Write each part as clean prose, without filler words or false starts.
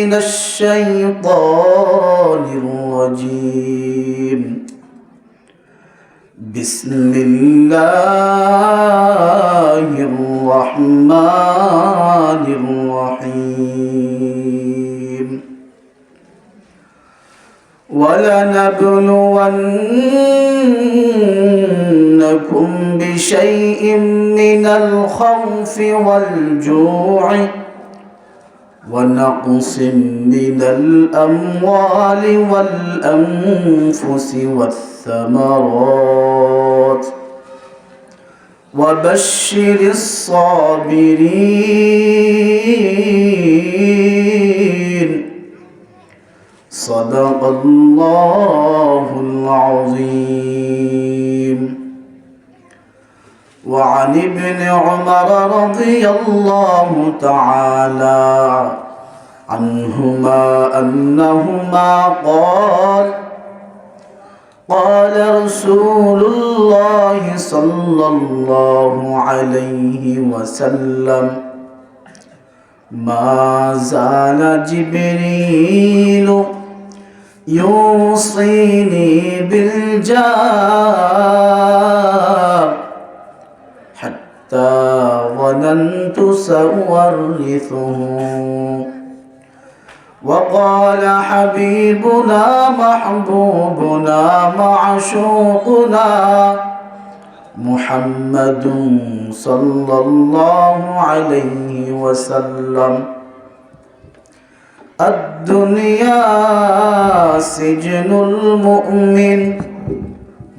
من الشيطان الرجيم. بسم الله الرحمن الرحيم. ولنبلونكم بشيء من الخوف والجوع ونقص من الأموال والأنفس والثمرات وبشر الصابرين. صدق الله العظيم. وعن ابن عمر رضي الله تعالى عنهما أنهما قال رسول الله صلى الله عليه وسلم: ما زال جبريل يوصيني بالجار حتى ظننت سأورثه. وقال حبيبنا محبوبنا معشوقنا محمد صلى الله عليه وسلم: الدنيا سجن المؤمن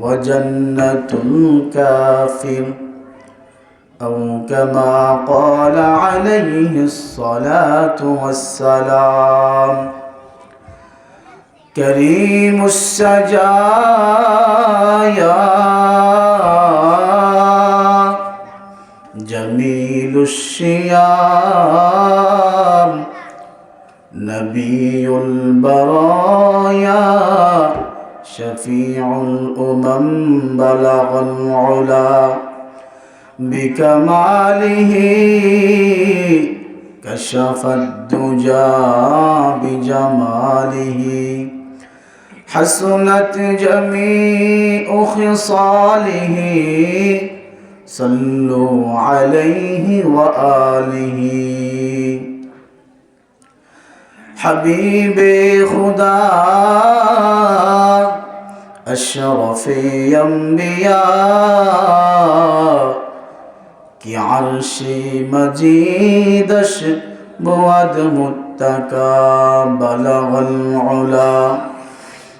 وجنة الكافر، أو كما قال عليه الصلاة والسلام. كريم السجايا جميل الشيام نبي البرايا شفيع الأمم بلغ العلا بكماله كشف الدجى بجماله حسنت جميع خصاله صلوا عليه وآله. حبيب خدا أشرف انبیاء کی عرش مجیدش بود متکا بلغ العلا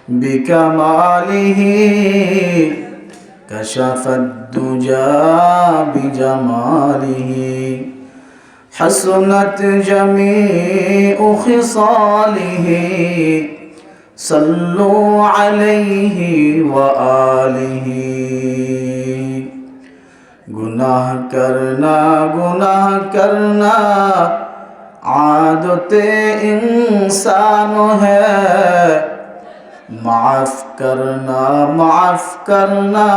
بکماله کشف الدجى بجماله حسنت جميع خصاله صلوا عليه وآله. गुनाह करना आदत इंसान है, माफ करना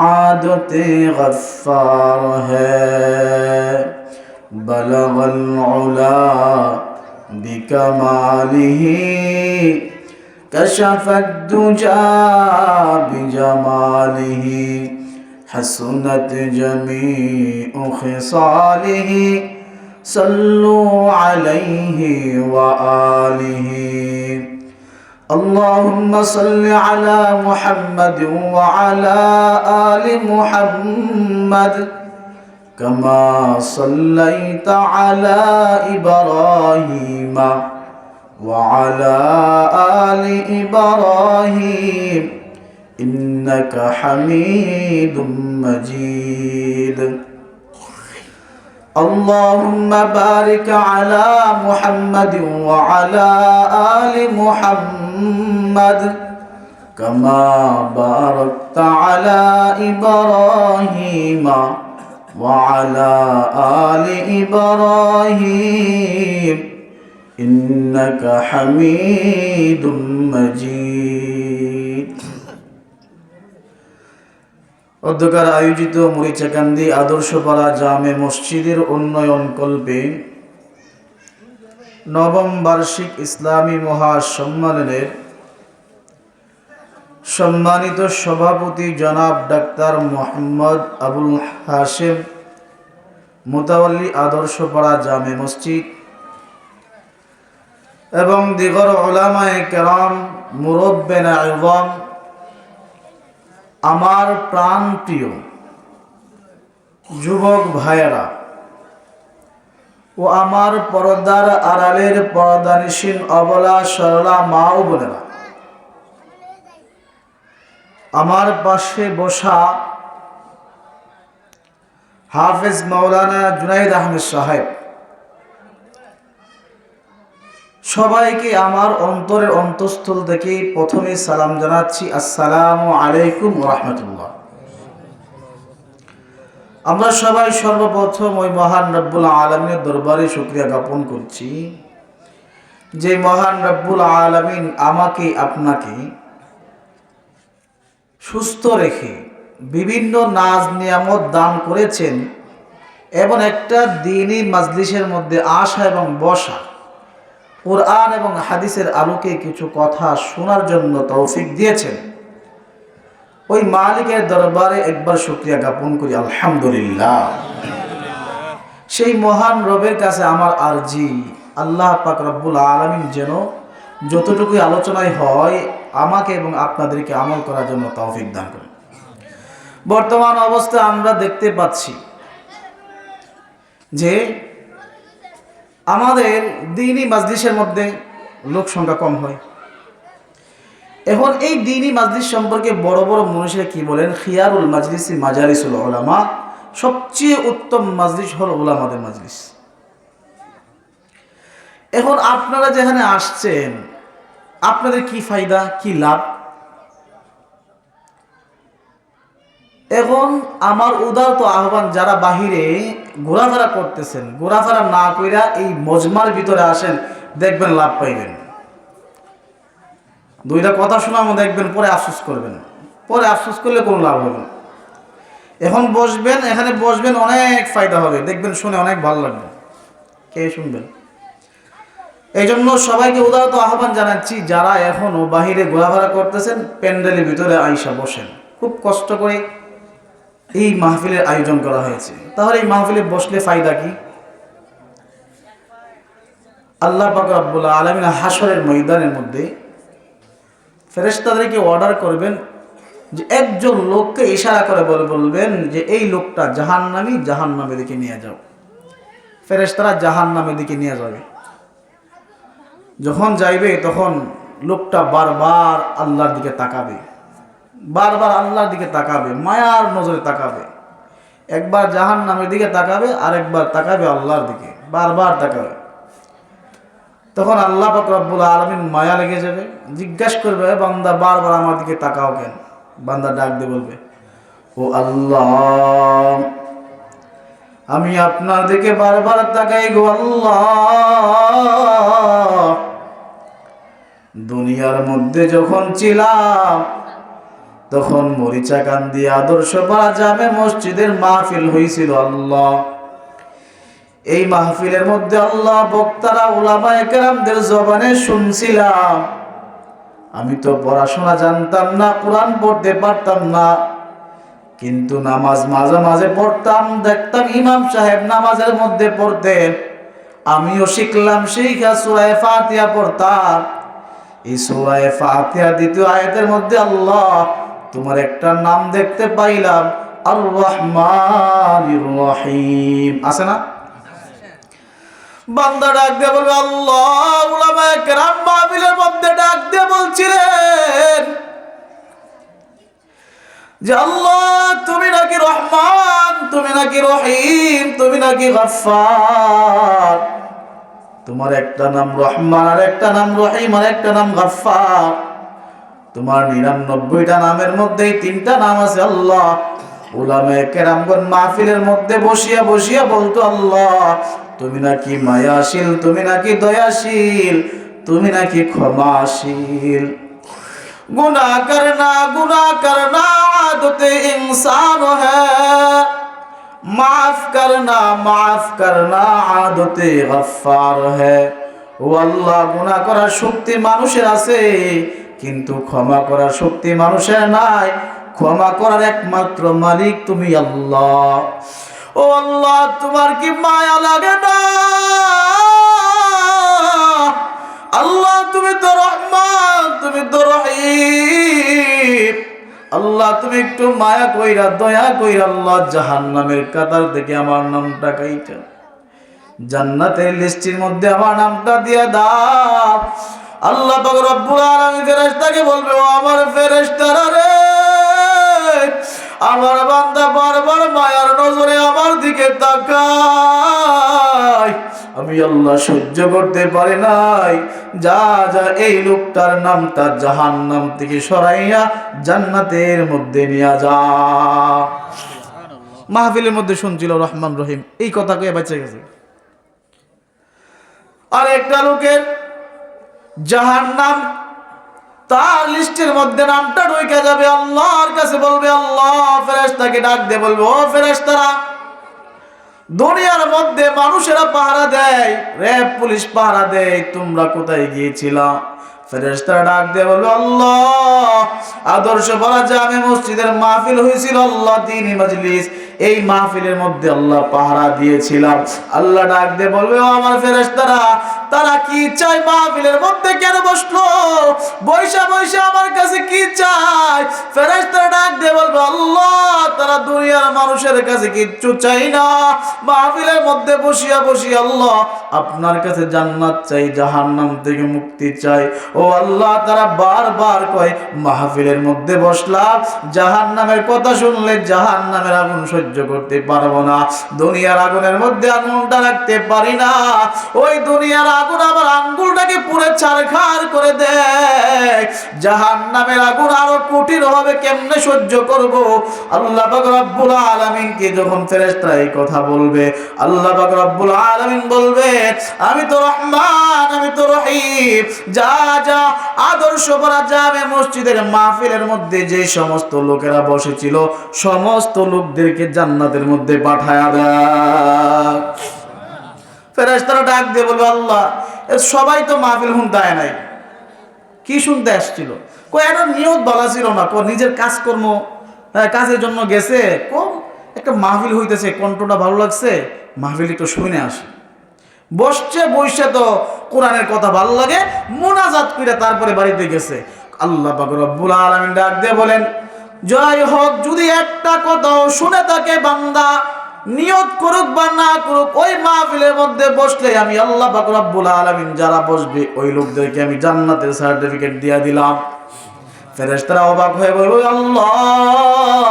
आदत गफ्फार है। बलगल उला बिकमालिही कशफद दुजा बिजमालिही हसनत जमीउ खिसालिही सल्लु अलैहि व आलिही। अल्लाहुम्मा सल्लि अला मुहम्मद व अला आलि मुहम्मद कमा सल्लैता अला इब्राहीम व अला आलि इब्राहीम इन्नका हमीदुम मजीद। अल्लाहुम्मा बारिक अला मुहम्मद व अला आलि मुहम्मद कमा बारकता अला इब्राहीम व अला आलि इब्राहीम इन्नका हमीदुम मजीद। অধ্যকার আয়োজিত মরিচাকান্দি আদর্শপাড়া জামে মসজিদের উন্নয়ন কল্পে নবম বার্ষিক ইসলামী মহাসম্মেলনের সম্মানিত সভাপতি জনাব ডাক্তার মোহাম্মদ আবুল হাশেম মুতাওয়াল্লি আদর্শপাড়া জামে মসজিদ এবং দিগর উলামায়ে কেরাম মুরব্বিনা ইযম, আমার প্রাণপ্রিয় যুবক ভাইয়েরা ও আমার পর্দার আড়ালের পর্দানিশীন অবলা সরলা মা ও বোনেরা, আমার পাশে বসা হাফেজ মাওলানা জুনাইদ আহমেদ সাহেব, সবাইকে আমার অন্তরের অন্তঃস্থল থেকে প্রথমে সালাম জানাচ্ছি, আসসালামু আলাইকুম ওয়া রাহমাতুল্লাহ। আমরা সবাই সর্বপ্রথম ওই মহান রব্বুল আলামিনের দরবারে শুকরিয়া জ্ঞাপন করছি যে মহান রব্বুল আলামিন আমাকে আপনাকে সুস্থ রেখে বিভিন্ন নাজ নিয়ামত দান করেছেন এবং একটা দ্বীনি মাজলিসের মধ্যে আসা এবং বসা, কুরআন এবং হাদিসের আলোকে কিছু কথা শোনার জন্য তৌফিক দিয়েছেন। ওই মালিকের দরবারে একবার শুকরিয়া জ্ঞাপন করি, আলহামদুলিল্লাহ। সেই মহান রবের কাছে আমার আরজি, আল্লাহ পাক রব্বুল আলামিন যেন যতটুকু আলোচনায় হয় আমাকে এবং আপনাদেরকে আমল করার জন্য তৌফিক দান করেন। বর্তমান অবস্থায় আমরা দেখতে পাচ্ছি যে আমাদের দ্বীনি মাজলিসের মধ্যে লোক সংখ্যা কম হয়। এখন এই দ্বীনি মাজলিস সম্পর্কে বড় বড় মনীষীরা কি বলেন, খিয়ারুল মাজলিসি মাজালিসুল উলামা, সবচেয়ে উত্তম মাজলিস হল উলামাদের মাজলিস। এখন আপনারা যেখানে আসছেন আপনাদের কি ফায়দা, কি লাভ? এখন আমার উদারত আহ্বান, যারা বাহিরে ঘোরাফেরা করতেছেন, ঘোরাফেরা না কইরা এই মজমার ভিতরে আসেন, দেখবেন লাভ পাইবেন। দুইটা কথা শোনাবো, দেখবেন পরে আফসোস করবেন, পরে আফসোস করলে কোনো লাভ হবে না। এখন বসবেন, এখানে বসবেন, অনেক ফায়দা হবে, দেখবেন শুনে অনেক ভালো লাগবে, কে শুনবেন। এই জন্য সবাইকে উদারত আহ্বান জানাচ্ছি, যারা এখনো বাহিরে ঘোরাফেরা করতেছেন প্যান্ডেলের ভিতরে আইসা বসেন। খুব কষ্ট করে এই মাহফিলের আয়োজন করা হয়েছে, তাহলে এই মাহফিলে বসলে ফায়দা কি? আল্লাহ পাক রব্বুল আলামিন হাশরের ময়দানের মধ্যে ফেরেশতাদেরকে অর্ডার করবেন যে একজন লোককে ইশারা করে বলবেন যে এই লোকটা জাহান্নামী, জাহান্নামের দিকে নিয়ে যাও। ফেরেশতারা জাহান্নামের দিকে নিয়ে যাবে। যখন যাইবে তখন লোকটা বারবার আল্লাহর দিকে তাকাবে, বারবার আল্লাহর দিকে তাকাবে, মায়ার নজরে তাকাবে। একবার জাহান্নামের দিকে তাকাবে, আরেকবার তাকাবে আল্লাহর দিকে, বারবার তাকাবে। তখন আল্লাহ পাক রব্বুল আলামিন মায়া লেগে যাবে, জিজ্ঞাসা করবে, বান্দা বারবার আমার দিকে তাকাও কেন? বান্দা ডাক দিয়ে বলবে, ও আল্লাহ, আমি আপনার দিকে বারবার তাকাই গো আল্লাহ। দুনিয়ার মধ্যে যখন ছিলাম তখন মরিচাকান্দি আদর্শপাড়া জামে মসজিদের মাহফিল হয়েছিল আল্লাহ। এই মাহফিলের মধ্যে আল্লাহ বক্তারা উলামায়ে কেরামদের জবানে শুনছিলাম। আমি তো পড়াশোনা জানতাম না, কোরআন পড়তে পারতাম না, কিন্তু নামাজ মাঝে মাঝে পড়তাম, দেখতাম ইমাম সাহেব নামাজের মধ্যে পড়তেন, আমিও শিখলাম, শিখা সূরা ফাতিহা পড়তাম। এই সূরা ফাতিহা দ্বিতীয় আয়াতের মধ্যে আল্লাহ তোমার একটা নাম দেখতে পাইলাম, আর রহমানির রহিম, আছে না? বান্দা ডাক দিয়ে বলবে, আল্লাহ, উলামায়ে কেরাম মাহফিলের মধ্যে ডাক দিয়ে বলছিলেন যে আল্লাহ তুমি নাকি রহমান, তুমি নাকি রহিম, তুমি নাকি গফফার। তোমার একটা নাম রহমান, আর একটা নাম রহিম, আর একটা নাম গফফার। তোমার 99টা নামের মধ্যে 3টা নাম আছে আল্লাহ। উলামায়ে কেরামগণ মাহফিলের মধ্যে বসিয়া বসিয়া বলতো, আল্লাহ তুমি নাকি মায়াশীল, তুমি নাকি দয়াশীল, তুমি নাকি ক্ষমাশীল। गुनाह करना आदत इंसान है, माफ करना आदत गफ्फार है। ও আল্লাহ, গুনাহ করার শক্তি মানুষের আছে, কিন্তু ক্ষমা করার শক্তি মানুষের নাই। ক্ষমা করার একমাত্র মালিক তুমি আল্লাহ। ও আল্লাহ, তোমার কি মায়া লাগে না? আল্লাহ, তুমি তো রহমান, তুমি তো রহিম। আল্লাহ, তুমি একটু মায়া কইরা, দয়া কইরা আল্লাহ জাহান্নামের কাতার থেকে আমার নামটা কাইটা জান্নাতের লিস্টের মধ্যে আমার নামটা দিয়ে দাও। আল্লাহ পাক রব্বুল আলামিন ফেরেশতাকে বলবে, ও আমার ফেরেশতারা রে, আমার বান্দা বারবার মায়ার নজরে আমার দিকে তাকায়, আমি আল্লাহ সহ্য করতে পারি নাই। যা যা এই লোকটার নামটা জাহান্নাম থেকে সরাইয়া জান্নাতের মধ্যে নিয়ে যা। মাহফিলের মধ্যে শুনছিল রহমান রহিম, এই কথা কয়ে বেঁচে গেছে। আর একটা লোকের জাহান্নাম তার লিস্টের মধ্যে নামটা ঢুকে যাবে। আল্লাহর কাছে বলবে, আল্লাহ ফেরেশতাকে ডাক দিয়ে বলবে, ও ফেরেশতারা, দুনিয়ার মধ্যে মানুষেরা পাহারা দেয়, র্যাব পুলিশ পাহারা দেয়, তোমরা কোথায় গিয়েছিলা? ফেরেশতারা ডাক দিয়ে বলবে, আল্লাহ আদর্শ বলা জামে মসজিদের মাহফিল হয়েছিল, আল্লাহ দ্বীনি মাজলিস, এই মাহফিলের মধ্যে আল্লাহ পাহারা দিয়েছিলাম। আল্লাহ ডাক দিয়ে বলবে, ও আমার ফেরেশতারা, তারা কি চায়? মাহফিলের মধ্যে কেন বসলো? বৈশা বৈশা আমার কাছে কি চায়? ফেরেশতারা ডাক দিয়ে বলবে, আল্লাহ তারা দুনিয়ার মানুষের কাছে কিচ্ছু চাই না, মাহফিলের মধ্যে বসিয়া বসিয়া আল্লাহ আপনার কাছে জান্নাত চাই, জাহান্নাম থেকে মুক্তি চাই। ও আল্লাহ, তারা বারবার কয়, মাহফিলের মধ্যে বসলাম, জাহান্নামের কথা শুনলে জাহান্নামের আগুন সহ্য করতে পারবো না, দুনিয়ার আগুনের মধ্যে আগুনটা রাখতে পারি না, ওই দুনিয়ার আগুন আমার আঙ্গুলটাকে পুরো ছারখার করে দেয়, জাহান্নামের আগুন আরো কঠিন হবে, কেমনে সহ্য করব? আল্লাহ পাক রব্বুল আলামিনকে যখন ফেরেশতারা এই কথা বলবে, আল্লাহ পাক রব্বুল আলামিন বলবে, আমি তো রহমান, আমি তো রহিম, যা যা আদর্শ পড়া যাবে মসজিদের মাহফিলের মধ্যে যে সমস্ত লোকেরা বসেছিল সমস্ত লোকদেরকে জান্নাতের মধ্যে পাঠায়া দেয়। ফেরেশতারা ডাক দিয়ে বলবে, আল্লাহ সবাই তো মাহফিল শুনতে আয় নাই, কি শুনতে আসছিল? কই এটা নিয়ত বলা ছিল না, নিজের কাজকর্ম কাজের জন্য গেছে, কম একটা মাহফিল হইতেছে, কণ্ঠটা ভালো লাগছে, মাহফিল একটু শুনে আসে। বসছে, বসে তো কোরআনের কথা ভালো লাগে, মুনাজাত করে তারপরে বাড়িতে গেছে। আল্লাহ পাক রব্বুল আলামিন ডাক দিয়ে বলেন, জয় হোক, যদি একটা কথাও শুনে থাকে বান্দা, নিয়ত করুক বা না করুক, ওই মাহফিলের মধ্যে বসলে আমি আল্লাহ পাক রব্বুল আলামিন যারা বসবে ওই লোকদেরকে আমি জান্নাতের সার্টিফিকেট দিয়ে দিলাম। ফেরেশতারা অবাক হয়ে বলবে, আল্লাহ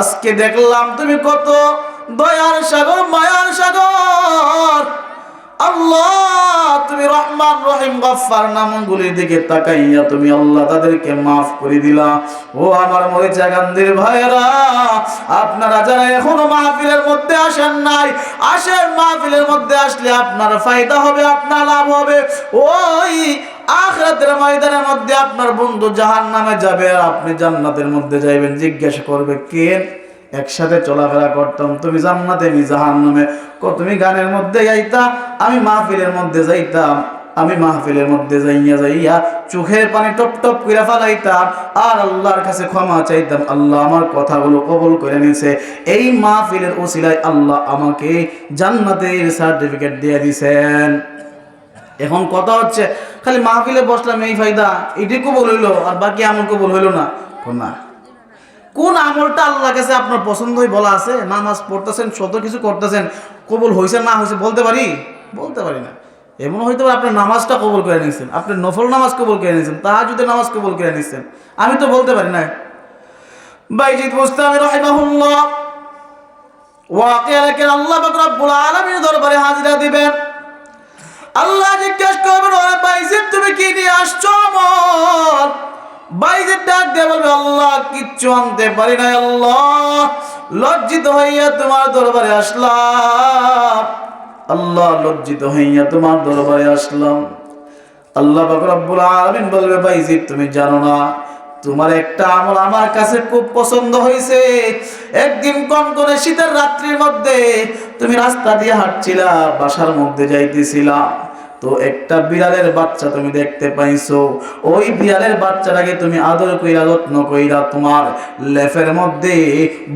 আজকে দেখলাম তুমি কত দয়ার সাগর, মায়ার সাগর, আল্লাহ তুমি রহমান রহিম গফফার নামগুলির দিকে তাকাইয়া তুমি আল্লাহ তাদেরকে মাফ করে দিলা। ও আমার মরিচাকান্দির ভাইরা, আপনারা যারা এখনো মাহফিলের মধ্যে আসেন নাই, আসেন, মাহফিলের মধ্যে আসলে আপনার ফায়দা হবে, আপনার লাভ হবে। ওই আখিরাতের ময়দানের মধ্যে আপনার বন্ধু জাহান্নামে যাবে আর আপনি জান্নাতের মধ্যে যাইবেন, জিজ্ঞাসা করবে কে? একসাথে চলাফেরা করতাম, তুমি জান্নাতে আমি জাহান্নামে। তুমি গানের মধ্যে গাইতা, আমি মাহফিলের মধ্যে যাইতাম, আমি মাহফিলের মধ্যে যাইয়া চোখের পানি টপ টপ করে ফালাইতাম আর আল্লাহর কাছে ক্ষমা চাইতাম, আল্লাহ আমার কথাগুলো কবুল করে নিয়েছে, এই মাহফিলের ওসিলায় আল্লাহ আমাকে জান্নাতের সার্টিফিকেট দিয়ে দিয়েছেন। এখন কথা হচ্ছে খালি মাহফিলে বসলাম এই ফায়দা, এটি কবুল হইলো আর বাকি আমল কবুল হইলো না। না, কোন আমলটা আল্লাহর কাছে আপনার পছন্দ হয়ে বলা আছে? নামাজ পড়তেছেন, শত কিছু করতেছেন, কবুল হয়েছে না হয়েছে বলতে পারি? বলতে পারি না। এমন হয়তো আপনার নামাজটা কবুল করে নিয়েছেন, আপনি নফল নামাজ কবুল করে নিয়েছেন, তাহাজ্জুদের নামাজ কবুল করে নিয়েছেন, আমি তো বলতে পারি না। বাইজিদ বুস্তামি রাহিমাহুল্লাহ ওয়াকিয়া লেখেন, আল্লাহ পাক রব্বুল আলামিনের দরবারে হাজিরা দিবেন। আল্লাহ জিজ্ঞাসা করবেন, ওরে বাইজিদ তুমি কি নিয়ে আসছো আমল? বাইজিদ ডাক দিয়ে বলবে, আল্লাহ কিচ্ছু আনতে পারি না, আল্লাহ লজ্জিত হইয়া তোমার দরবারে আসলাম, আল্লাহ লজ্জিত হইয়া তোমার দরবারে আসলাম। আল্লাহ পাক রব্বুল আলামিন বলবে, বাইজিদ তুমি জানো না তোমার একটা আমল আমার কাছে খুব পছন্দ হয়েছে। একদিন কনকনে শীতের রাত্রির মধ্যে তুমি রাস্তা দিয়ে হাঁটছিলা, বাসার মধ্যে যাইতেছিলা, তো একটা বিড়ালের বাচ্চা তুমি দেখতে পাইছো, ওই বিড়ালের বাচ্চাটাকে তুমি আদর কইরা যত্ন কইরা তোমার লেফের মধ্যে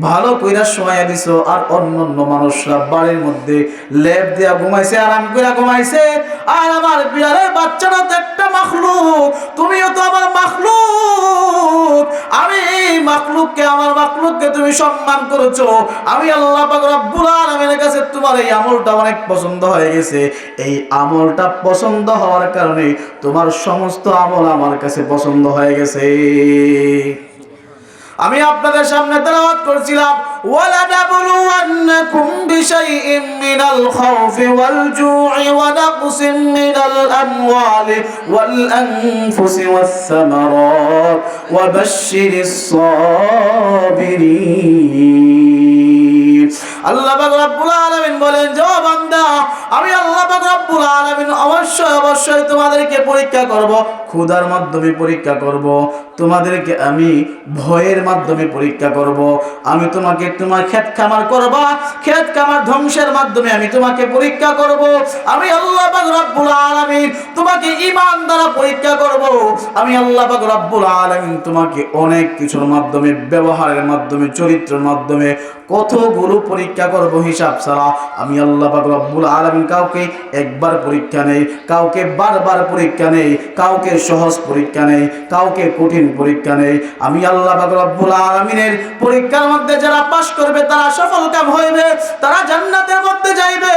ভালো কইরা শোয়াইয়া দিছো, আর অন্যান্য মানুষরা বাড়ির মধ্যে লেপ দিয়া ঘুমাইছে, আরাম কইরা ঘুমাইছে। আর আমার বিড়ালের বাচ্চাটা তো একটা মাখলুক, তুমিও তো আমার মাখলুক। আমি মাখলুককে, আমার মাখলুককে তুমি সম্মান করেছো। আমি আল্লাহ পাক রব্বুল আলামিনের কাছে তোমার এই আমলটা অনেক পছন্দ হয়ে গেছে। এই আমলটা পছন্দ হওয়ার কারণে তোমার সমস্ত আমল আমার কাছে পছন্দ হয়ে গেছে। আমি আপনাদের সামনে তেলাওয়াত করছিলাম, ওয়ালা নাবলুওয়ান্নাকুম বিশাইইম মিনাল খাউফি ওয়াল জু'i ওয়া নাকসিম মিনাল আমওয়ালি ওয়াল আনফুসি ওয়াস সামারাত ওয়া বাশশিরিস সাবিরিন। আল্লাহ পাক রব্বুল আলামিন বলেন, যে বান্দা, আমি আল্লাহ পাক রব্বুল আলামিন অবশ্যই তোমাদেরকে পরীক্ষা করব, ক্ষুধার মাধ্যমে পরীক্ষা করব, তোমাদেরকে আমি ভয়ের মাধ্যমে পরীক্ষা করব, আমি তোমাকে তোমার ক্ষেত খামার করবা, ক্ষেত খামার ধ্বংসের মাধ্যমে আমি তোমাকে পরীক্ষা করব, আমি আল্লাহ পাক রব্বুল আলামিন তোমাকে ঈমান দ্বারা পরীক্ষা করব, আমি আল্লাহ পাক রব্বুল আলামিন তোমাকে অনেক কিছুর মাধ্যমে, ব্যবহারের মাধ্যমে, চরিত্রের মাধ্যমে কতগুলো পরীক্ষা করব হিসাব ছাড়া। আমি আল্লাহ পাক রব্বুল আলামিন কাউকে একবার পরীক্ষা নেই, কাউকে বারবার পরীক্ষা নেই, কাউকে সহজ পরীক্ষা নেই, কাউকে কঠিন পরীক্ষা নেই। আমি আল্লাহ পাক রব্বুল আলামিনের পরীক্ষার মধ্যে যারা পাস করবে তারা সফলকাম হইবে, তারা জান্নাতের মধ্যে যাইবে।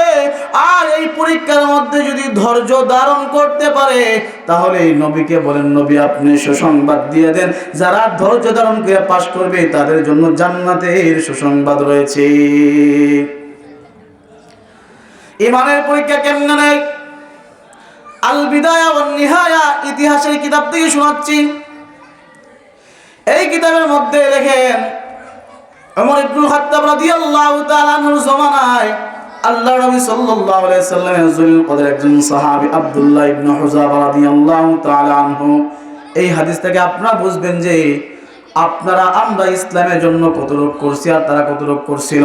আর এই পরীক্ষার মধ্যে যদি ধৈর্য ধারণ করতে পারে, তাহলে নবীকে বলেন, নবী আপনি সুসংবাদ দিয়ে দেন, যারা ধৈর্য ধারণ করে পাস করবে তাদের জন্য জান্নাতের সুসংবাদ রয়েছে। ঈমানের পরীক্ষা কেমনে নেয়? আল বিদায়া ওয়ান নিহায়া ইতিহাসের কিতাব থেকে শোনাচ্ছি। এই কিতাবের মধ্যে লেখেন, ওমর ইবনুল খাত্তাব রাদিয়াল্লাহু তাআলা আনহুর জামানায় আল্লাহর নবী সাল্লাল্লাহু আলাইহি সাল্লামের যুল কদর একজন সাহাবী আব্দুল্লাহ ইবনে হুযাফা রাদিয়াল্লাহু তাআলা আনহু। এই হাদিস থেকে আপনারা বুঝবেন যে আমরা ইসলামের জন্য কত রোগ করছি আর তারা কত রোগ করছিল,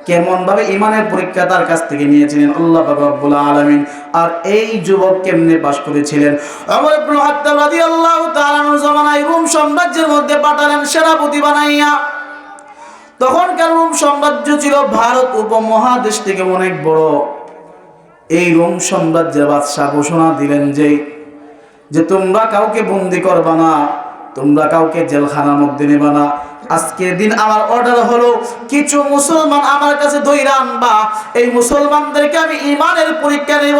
কেমন ভাবে ঈমানের পরীক্ষা তার কাছ থেকে নিয়েছিলেন আল্লাহ পাক রব্বুল আলামিন। আর এই যুবক কেমনে পাস করেছিলেন? ওমর ইবনে খাত্তাব রাদিয়াল্লাহু তাআলা আনহু জামানায় রোম সাম্রাজ্যের মধ্যে পাঠালেন সেনাপতি বানাইয়া। তখনকার রোম সাম্রাজ্য ছিল ভারত উপমহাদেশ থেকে অনেক বড়। এই রোম সাম্রাজ্যের বাদশা ঘোষণা দিলেন যে তোমরা কাউকে বন্দী করবা না, তোমরা কাউকে জেলখানার মধ্যে নেবা না। আজকের দিন আমার অর্ডার হলো, কিছু মুসলমান আমার কাছে ধইরা আনবা, এই মুসলমানদেরকে আমি ঈমানের পরীক্ষা নেব,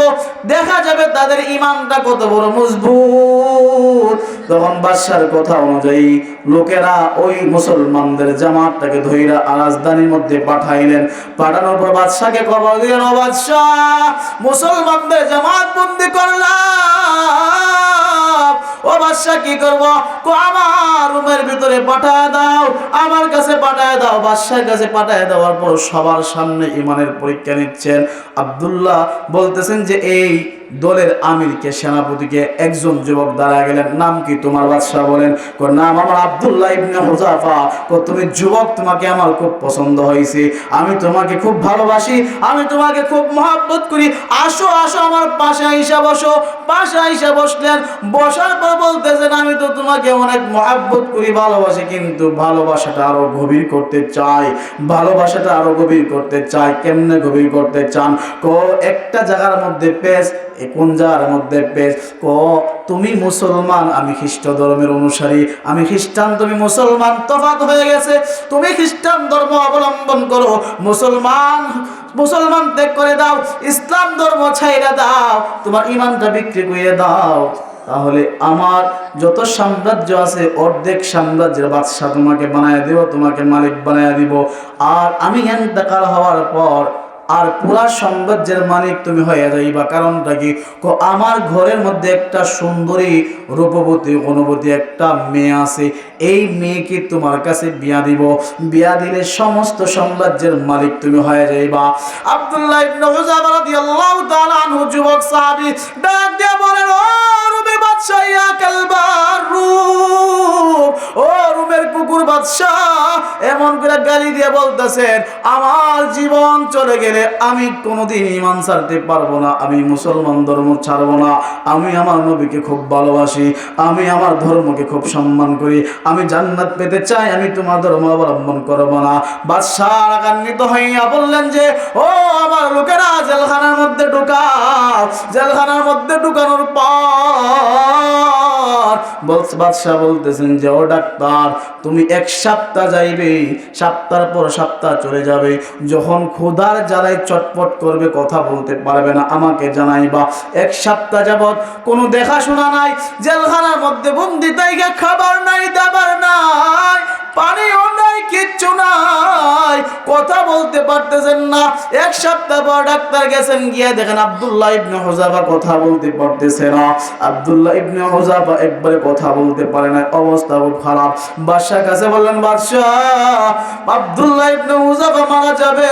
দেখা যাবে তাদের ঈমানটা কত বড় মজবুত। তখন বাদশার কথা অনুযায়ী লোকেরা ওই মুসলমানদের জামাতটাকে ধইরা রাজধানীর মধ্যে পাঠাইলেন। পাঠানোর পর বাদশাকে খবর দিলেন, ও বাদশাহ, মুসলমানদের জামাত বন্দী করলাম, ও বাদশাহ কি করবো? আমার রুমের ভিতরে পাঠায় দাও, আমার কাছে পাঠায় দাও। বাদশার কাছে পাঠায় দেওয়ার পর সবার সামনে ঈমানের পরীক্ষা নিচ্ছেন। আব্দুল্লাহ বলতেছেন যে এই দলের আমিরকে, সেনাপতিকে একজন যুবক দাঁড়ায় গেলেন, নাম কি তোমার? বাদশাহ বলেন, নাম আমার আব্দুল্লাহ ইবনে হুযাফা। তুমি যুবক, তোমাকে আমার খুব পছন্দ হয়েছে, আমি তোমাকে খুব ভালোবাসি, আমি তোমাকে খুব মহব্বত করি, আসো আসো আমার পাশে আইসা বসো। পাশে আইসা বসলেন। বসার পর বলতেছেন, আমি তো তোমাকে অনেক মহব্বত করি, ভালোবাসি, কিন্তু ভালোবাসাটা আরো গভীর করতে চাই, ভালোবাসাটা আরো গভীর করতে চাই। কেমনে গভীর করতে চান? একটা জায়গার মধ্যে পেশ, কোন জায়গার মধ্যে পেশ? তুমি মুসলমান, আমি খ্রিস্ট ধর্মের অনুসারী, আমি খ্রিস্টান, তুমি মুসলমান, তফাৎ হয়ে গেছে। তুমি খ্রিস্টান ধর্ম অবলম্বন করো, মুসলমান ত্যাগ করে দাও, ইসলাম ধর্ম ছাইড়া দাও, তোমার ঈমানটা বিক্রি করে দাও, তাহলে আমার যত সাম্রাজ্য আছে অর্ধেক সাম্রাজ্যের বাদশা তোমাকে বানায় দেব, তোমাকে মালিক বানায় দিব। আর আমি ইন্তেকাল হওয়ার পর আর পুরা সাম্রাজ্যের মালিক তুমি হয়ে যাইবা। কারণটা কি? আমার ঘরের মধ্যে একটা সুন্দরী রূপবতী গুণবতী একটা মেয়ে আছে, এই মেয়েকে তোমার কাছে বিয়া দিব, বিয়া দিলে সমস্ত সাম্রাজ্যের মালিক তুমি হয়ে যাইবা। আব্দুল্লাহ ইবনে হুযাফা রাদিয়াল্লাহু তাআলা আনহু যুবক সাহাবী ডাক দিয়ে বলেন, ও রুমের বাদশা, ইয়া কালবার রূম, ও রুমের কুকুর বাদশাহ এমন করে গালি দিয়ে বলতেছেন, আমার জীবন চলে গেলে আমি কোনোদিন ঈমান ছাড়তে পারবো না, আমি মুসলমান ধর্ম ছাড়বো না, আমি আমার নবীকে খুব ভালোবাসি, আমি আমার ধর্মকে খুব সম্মান করি, আমি জান্নাত পেতে চাই, আমি তোমার ধর্ম অবলম্বন করবো না। বাদশাহ রাগান্বিত হইয়া বললেন যে, ও আমার লোকেরা, জেলখানার মধ্যে ঢুকাও। জেলখানার মধ্যে ঢুকানোর পর বাদশাহ বলতেছেন যে, ও ডাক্তার, তুমি 1 সপ্তাহ যাইবে, সপ্তাহের পর সপ্তাহ চলে যাবে, যখন ক্ষুধার জ্বালায় চটপট করবে, কথা বলতে পারবে না, আমাকে জানাইবা। 1 সপ্তাহ যাবত কোনো দেখাশোনা নাই, জেলখানার মধ্যে বন্দি, তাই খাবার নাই, দাবার নাই, পানিও নাই, কিচ্ছু নাই, কথা বলতে পারতেছেন না। 1 সপ্তাহ পর ডাক্তার গেছেন, গিয়ে দেখেন আব্দুল্লাহ ইবনে হুযাফা কথা বলতে পারতেছে না। আব্দুল্লাহ ইবনে হুযাফা একবারে কথা বলতে পারে না, অবস্থা খুব খারাপ। বাদশাহ কাছে বললেন, বাদশাহ, আব্দুল্লাহ ইবনে হুযাফা মারা যাবে।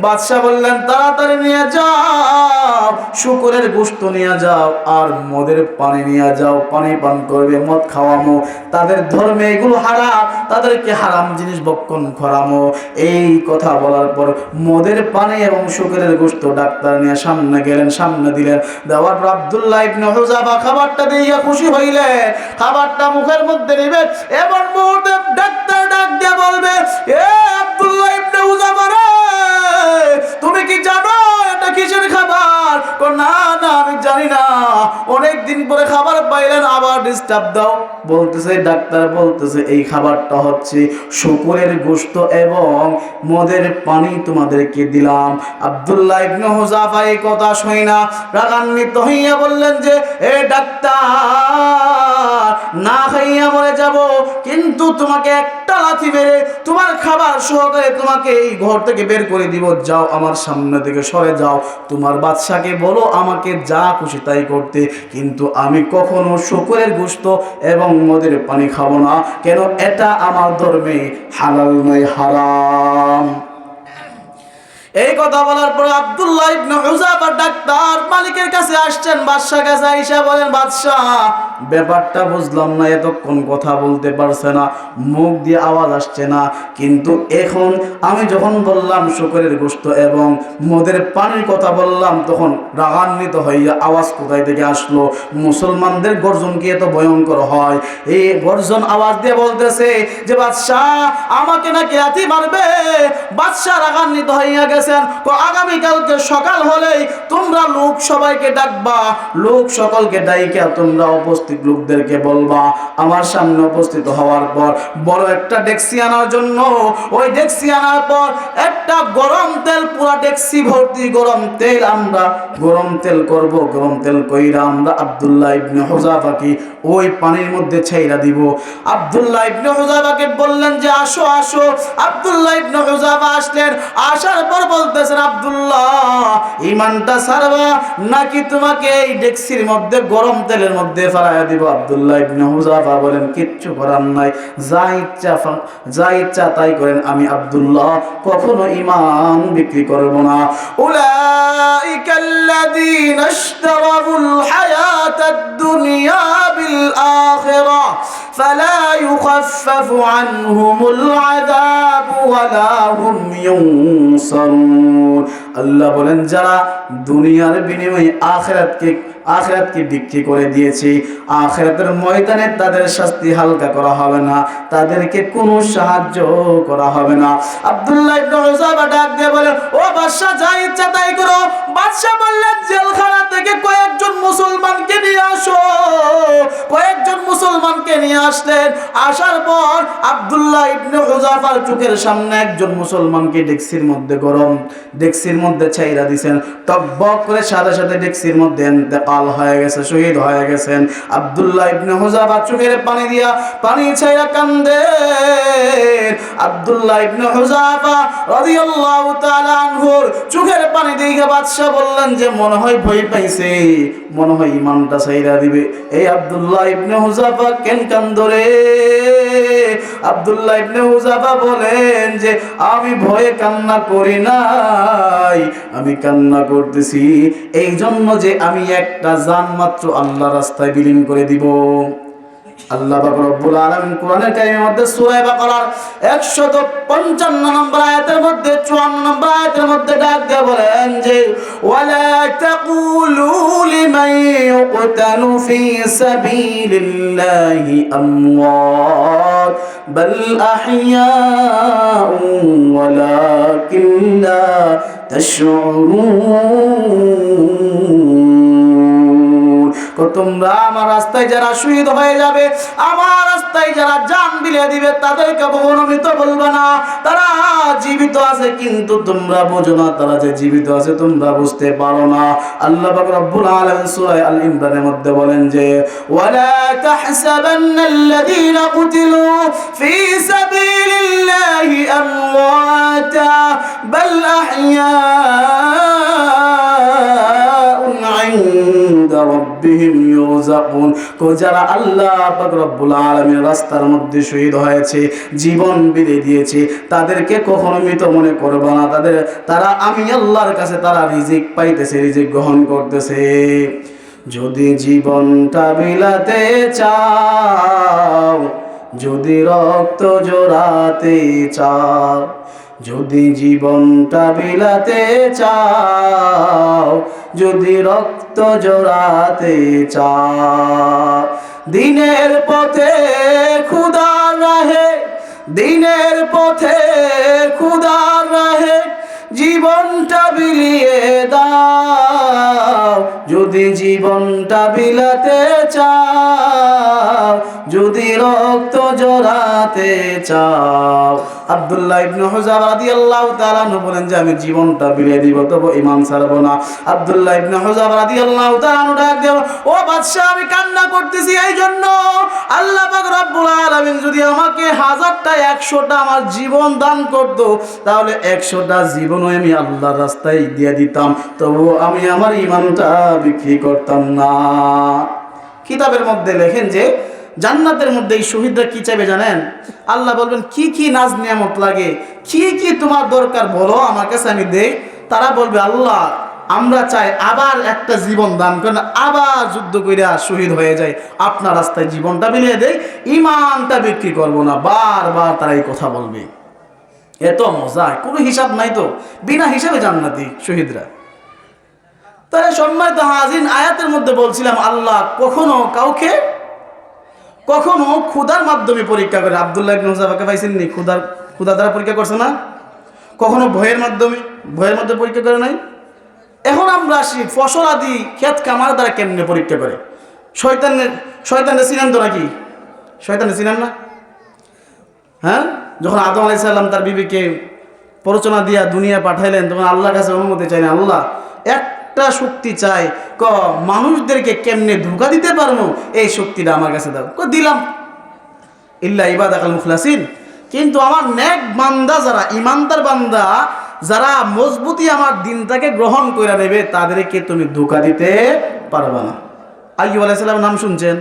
বাদশাহ বললেন, তাড়াতাড়ি নিয়ে যাও, শুকরের গোশত নিয়ে যাও, আর মদের পানি নিয়ে যাও, পানি পান করবে, মদ খাওয়ামো, তাদের ধর্মে এগুলো হারাম, তাদেরকে হারাম জিনিস ভক্ষণ করামো। এই কথা বলার পর মদের পানি এবং শুকরের গোশত ডাক্তার নিয়ে সামনে গেলেন, সামনে দিলেন। দেওয়ার পর আব্দুল্লাহ ইবনে হুযাফা খাবারটা দিয়ে খুশি হইলেন, খাবারটা মুখের মধ্যে নেবে, এমন মুহূর্তে ডাক্তার ডাক দিয়ে বলবে, এ আব্দুল্লাহ ইবনে হুযাফা রে, তুমি কি জানো এটা কিসের খাবার? না না, আমি জানি না। অনেক দিন পরে খাবার পাইলেন, আবার ডিস্টার্ব দাও। বলতেছে ডাক্তার, বলতেছে এই খাবারটা হচ্ছে শুকরের গোশত এবং মদের পানি তোমাদেরকে দিলাম। আব্দুল্লাহ ইবনে হুযাফা এই কথা শুনে না রাগান্বিত হইয়া বললেন যে, এ ডাক্তার, না খাইয়া মরে যাব, কিন্তু তোমাকে একটা লাথি মেরে তোমার খাবার সহকারে তোমাকে এই ঘর থেকে বের করে দিব। যাও, আমার সামনে থেকে সরে যাও, তোমার বাদশাকে বলো আমাকে যা খুশি তাই করতে, কিন্তু আমি কখনো শুকরের গোশত এবং মদের পানি খাবো না। কেন? এটা আমার ধর্মে হালাল নয়, হারাম। এই কথা বলার পর আব্দুল্লাহ ইবনে হুযাফা ডাক্তার মালিকের কাছে আসছেন, বাদশার কাছে আইসা বলেন, বাদশাহ, ব্যাপারটা বুঝলাম না, এতক্ষণ কথা বলতে পারছে না, মুখ দিয়ে আওয়াজ আসছে না, কিন্তু এখন আমি যখন বললাম শুকরের গোশত এবং মদের পানির কথা বললাম, তখন রাগান্বিত হইয়া আওয়াজ কোথায় থেকে আসলো? মুসলমানদের গর্জন কি এত ভয়ঙ্কর হয়? এই গর্জন আওয়াজ দিয়ে বলতেছে যে, বাদশাহ আমাকে নাকি লাথি মারবে। বাদশাহ রাগান্বিত হইয়া গেছে, আগামীকালকে সকাল হলেই তোমরা লোক সবাইকে ডাকবা, লোক সকলকে ডাইকা তোমরা উপস্থিত লোকদেরকে বলবা আমার সামনে উপস্থিত হওয়ার পর বড় একটা ডেক্সি আনার জন্য। ওই ডেক্সি আনার পর একটা গরম তেল, পুরা ডেক্সি ভর্তি গরম তেল, আমরা গরম তেল করব, গরম তেল কইরা আমরা আব্দুল্লাহ ইবনে হুযাফাকে ওই পানির মধ্যে ছাইরা দিব। আব্দুল্লাহ ইবনে হুযাফাকে বললেন যে, আসো আসো। আব্দুল্লাহ ইবনে হুযাফা আসলেন, আসার পর বলতেছেন, আব্দুল্লাহ, ঈমানটা ছাড়বা নাকি তোমাকে এই ডেক্সির মধ্যে গরম তেলের মধ্যে ফেলাইয়া দিব? আব্দুল্লাহ ইবনে হুযাফা বলেন, কিচ্ছু করার নাই, যা ইচ্ছা তাই করেন, আমি আব্দুল্লাহ কখনো ঈমান বিক্রি করব না। উলাইকাল্লাযীনা ইশতারাউল হায়াতাদ দুনিয়া বিল আখিরাহ ফালা ইউখাফফাফু আনহুমুল আযাব ওয়ালা হুম ইউনসারুন। আল্লাহ বলেন, যারা দুনিয়ার বিনিময়ে আখিরাতকে বিক্রি করে দিয়েছে, আখিরাতের ময়দানে তাদের শাস্তি হালকা করা হবে না, তাদেরকে কোনো সাহায্য করা হবে না। আব্দুল্লাহ ইবনে হুযাফা ডাক দিয়ে বলেন, ও বাদশা, যা ইচ্ছা তাই করো। বাদশা বললেন, জেলখানা থেকে কয়েকজন মুসলমানকে নিয়ে আসো। কয়েকজন মুসলমানকে নিয়ে আসলেন। আসার পর আব্দুল্লাহ ইবনে হুযাফার চোখের সামনে একজন মুসলমানকে ডেক্সির মধ্যে ছাইরা দিয়েছেন। টকবক করে সাথে সাথে ডেক্সির মধ্যে ইন্তেকাল হয়ে গেছে, শহীদ হয়ে গেছেন। আব্দুল্লাহ ইবনে হুযাফা চোখের পানি ছাইরা কান্দে। আব্দুল্লাহ ইবনে হুযাফা রাদিয়াল্লাহু তাআলা আনহুর চোখের পানি দেখে বাদশা বললেন যে, মনে হয় ভয় পাইছে, মনে হয় ঈমানটা ছাইরা দিবে। এই আব্দুল্লাহ ইবনে হুযাফা কেন কান্দরে? আব্দুল্লাহ ইবনে হুযাফা বলেন যে, আমি ভয়ে কান্না করি নাই, আমি কান্না করতেছি এই জন্য যে আমি একটা জান মাত্র আল্লাহর রাস্তায় বিলীন করে দিব। আল্লাহ পাক রব্বুল আলামিন কোরআনের কারিমের মধ্যে সূরা বাকারার 155 নম্বর আয়াতের মধ্যে 54 নম্বর আয়াতের মধ্যে ডাক দিয়ে বলেন যে ওয়ালা তাকুলু লিমান ইউকতালু ফি সাবিলিল্লাহি আমওয়াত বাল আহইয়াউ ওয়ালাকিন লা তাশউরুন। তোমরা আমার রাস্তায় যারা শহীদ হয়ে যাবে, আমার রাস্তায় যারা জান বিলিয়ে দিবে, তাদেরকে কখনো মৃত বলবে না। তারা জীবিত আছে কিন্তু তোমরা বোঝো না, তারা যে জীবিত আছে তোমরা বুঝতে পারো না। আল্লাহ পাক রব্বুল আলামিন সূরা আল ইমরানের মধ্যে বলেন যে ওয়ালা তাহসাবান্নাল্লাযীনা কুতিলু ফি সাবিলিল্লাহি আমওয়াতা বাল আহইয়াউন ইনদা রাব্বিহিম ইউরযাকুন। যারা আল্লাহ পাক রব্বুল আলামিনের রাস্তার মধ্যে শহীদ হয়েছে, জীবন বিলিয়ে দিয়েছে, তাদেরকে কখনো মৃত মনে করবে না। তারা আমি আল্লাহর কাছে তারা রিজিক পাইতেছে, রিজিক গ্রহণ করতেছে। যদি জীবনটা বিলাতে চাও, যদি রক্ত জোড়াতে চাও, যদি জীবনটা বিলাতে চাও, যদি রক্ত জোড়াতে চাও, দিনের পথে খুদার রাহে, দিনের পথে খুদার রাহে জীবনটা বিলিয়ে দাও। যদি জীবনটা বিলাতে চাও, যদি রক্ত জড়াতে চাও। আব্দুল্লাহ ইবনে হুযাফা রাদিয়াল্লাহু তাআলা আনহু বলেন যে আমি জীবনটা বিলিয়ে দিব, তবু ঈমান ছাড়বো না। আব্দুল্লাহ ইবনে হুযাফা রাদিয়াল্লাহু তাআলা আনহু ডাক দেন, ও বাদশা আমি কান্না করতেছি এই জন্য, আল্লাহ পাক রব্বুল আলামিন যদি আমাকে 1000টা 100টা আমার জীবন দান করত, তাহলে 100টা জীবনও আমি আল্লাহর রাস্তায় দিয়ে দিতাম, তবু আমি আমার ঈমানটা বিক্রি করতাম না। কিতাবের মধ্যে লেখেন যে জান্নাতের মধ্যে এই শহীদরা কি চাইবে জানেন? আল্লাহ বলবেন কি কি নাজ নিয়ামত লাগে, কি কি তোমার দরকার বলো আমার কাছে আমি দেই। তারা বলবে আল্লাহ আমরা চাই আবার একটা জীবন দান করেন, আবার যুদ্ধ কইরা শহীদ হয়ে যায়, আপনার রাস্তায় জীবনটা বিলিয়ে দেয়, ঈমানটা বিক্রি করব না। বারবার তারা এই কথা বলবে। এত মজা, কোনো হিসাব নাই তো, বিনা হিসাবে জান্নাতি শহীদরা। তাহলে সম্মানিত হাজির, আয়াতের মধ্যে বলছিলাম আল্লাহ কখনো কাউকে কখনো ক্ষুধার মাধ্যমে পরীক্ষা করে। আব্দুল্লাহ ইবনে হুযাফাকে পাইছেননি? ক্ষুধা দ্বারা পরীক্ষা করছে না? কখনো ভয়ের মাধ্যমে পরীক্ষা করে নাই? এখন আমরা আসি ফসল আদি ক্ষেত কামার দ্বারা কেমনে পরীক্ষা করে। শয়তানের চিনেন তো নাকি? শয়তানের চিনেন না? হ্যাঁ, যখন আদম আলাইহিস সালাম তার বিবিকে প্ররোচনা দিয়া দুনিয়া পাঠাইলেন, তখন আল্লাহর কাছে অনুমতি চাইলেন, আল্লাহ একটা শক্তি চাই, মানুষদেরকে কেমনে ধোঁকা দিতে পারবো এই শক্তিটা আমার কাছে দাও। দিলাম, ইল্লা ইবাদাকাল মুখলাসিন। কিন্তু আমার নেক বান্দা যারা, ইমানদার বান্দা যারা মজবুতি আমার দিনটাকে গ্রহণ করে নেবে, তাদেরকে তুমি ধোঁকা দিতে পারবে না। আইয়ুব আলাইহিস সালামের নাম শুনছেন?